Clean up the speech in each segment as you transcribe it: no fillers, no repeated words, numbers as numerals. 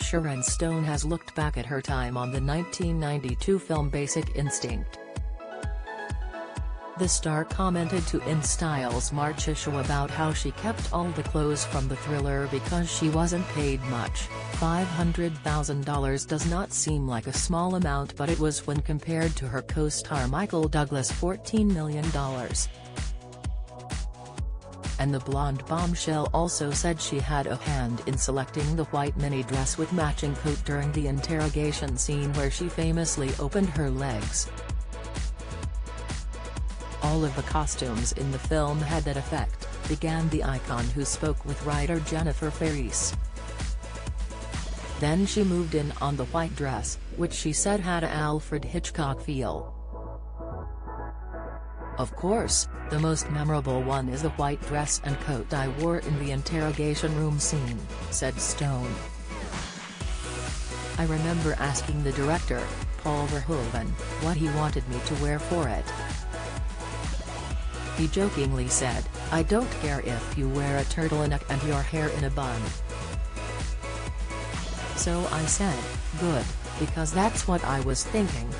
Sharon Stone has looked back at her time on the 1992 film Basic Instinct. The star commented to InStyle's March issue about how she kept all the clothes from the thriller because she wasn't paid much. $500,000 does not seem like a small amount, but it was when compared to her co-star Michael Douglas' $14 million. And the blonde bombshell also said she had a hand in selecting the white mini dress with matching coat during the interrogation scene where she famously opened her legs. All of the costumes in the film had that effect, began the icon, who spoke with writer Jennifer Ferris. Then she moved in on the white dress, which she said had an Alfred Hitchcock feel. "Of course, the most memorable one is the white dress and coat I wore in the interrogation room scene," said Stone. "I remember asking the director, Paul Verhoeven, what he wanted me to wear for it. He jokingly said, 'I don't care if you wear a turtleneck and your hair in a bun.' So I said, 'Good, because that's what I was thinking.'"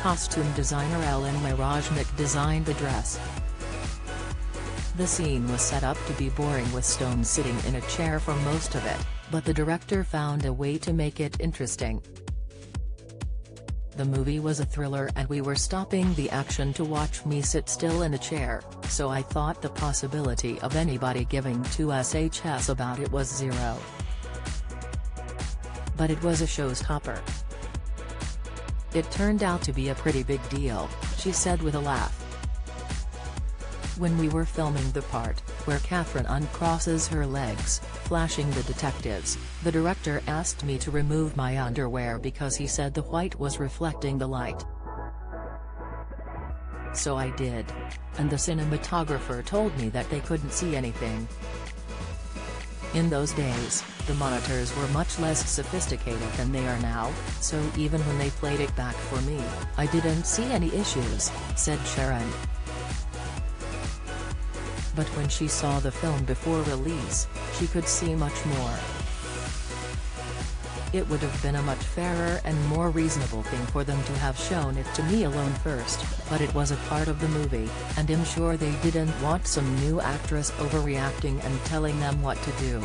Costume designer Ellen Mirojnick designed the dress. The scene was set up to be boring, with Stone sitting in a chair for most of it, but the director found a way to make it interesting. "The movie was a thriller and we were stopping the action to watch me sit still in a chair, so I thought the possibility of anybody giving 2shs about it was zero. But it was a showstopper. It turned out to be a pretty big deal," she said with a laugh. "When we were filming the part, where Catherine uncrosses her legs, flashing the detectives, the director asked me to remove my underwear because he said the white was reflecting the light. So I did. And the cinematographer told me that they couldn't see anything. In those days, the monitors were much less sophisticated than they are now, so even when they played it back for me, I didn't see any issues," said Sharon. But when she saw the film before release, she could see much more. "It would have been a much fairer and more reasonable thing for them to have shown it to me alone first, but it was a part of the movie, and I'm sure they didn't want some new actress overreacting and telling them what to do.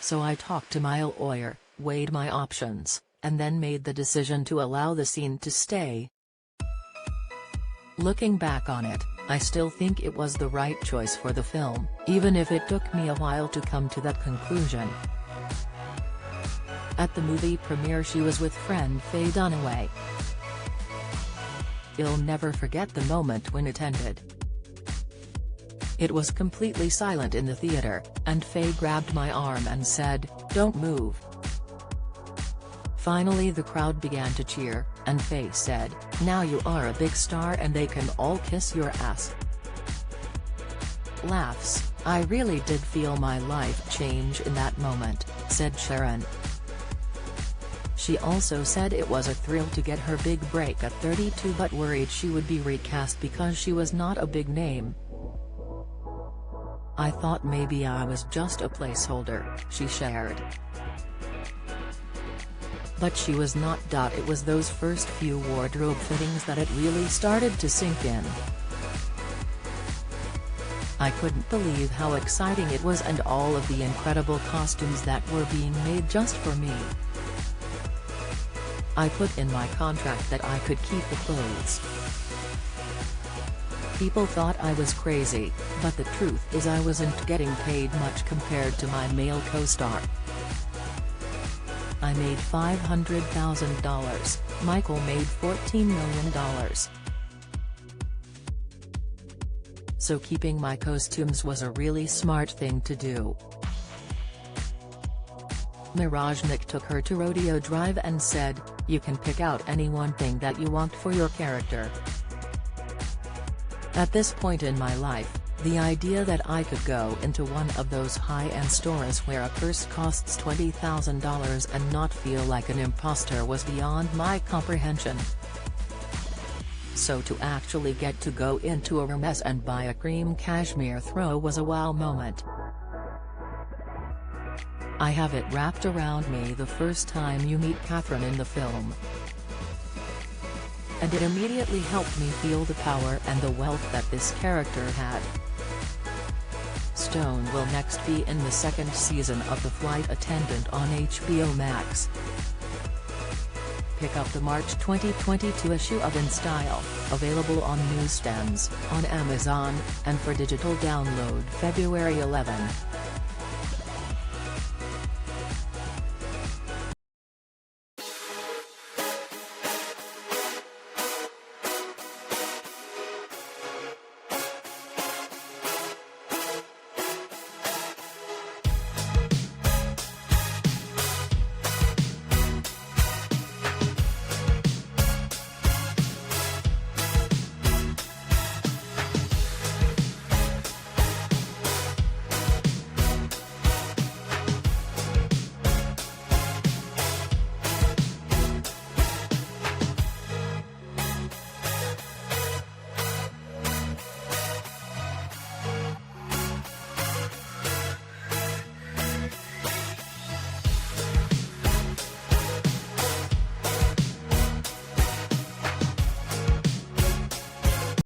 So I talked to my lawyer, weighed my options, and then made the decision to allow the scene to stay. Looking back on it, I still think it was the right choice for the film, even if it took me a while to come to that conclusion." At the movie premiere she was with friend Faye Dunaway. "I'll never forget the moment when it ended. It was completely silent in the theater, and Faye grabbed my arm and said, 'Don't move.' Finally the crowd began to cheer, and Faye said, 'Now you are a big star and they can all kiss your ass.' Laughs, I really did feel my life change in that moment," said Sharon. She also said it was a thrill to get her big break at 32 but worried she would be recast because she was not a big name. "I thought maybe I was just a placeholder," she shared. But she was not. It was those first few wardrobe fittings that it really started to sink in. "I couldn't believe how exciting it was and all of the incredible costumes that were being made just for me. I put in my contract that I could keep the clothes. People thought I was crazy, but the truth is I wasn't getting paid much compared to my male co-star. I made $500,000, Michael made $14 million. So keeping my costumes was a really smart thing to do." Mirojnick took her to Rodeo Drive and said, "You can pick out any one thing that you want for your character. At this point in my life, the idea that I could go into one of those high-end stores where a purse costs $20,000 and not feel like an imposter was beyond my comprehension. So to actually get to go into a Hermes and buy a cream cashmere throw was a wow moment." I have it wrapped around me the first time you meet Catherine in the film. And it immediately helped me feel the power and the wealth that this character had. Stone will next be in the second season of The Flight Attendant on HBO Max. Pick up the March 2022 issue of In Style, available on newsstands, on Amazon, and for digital download February 11.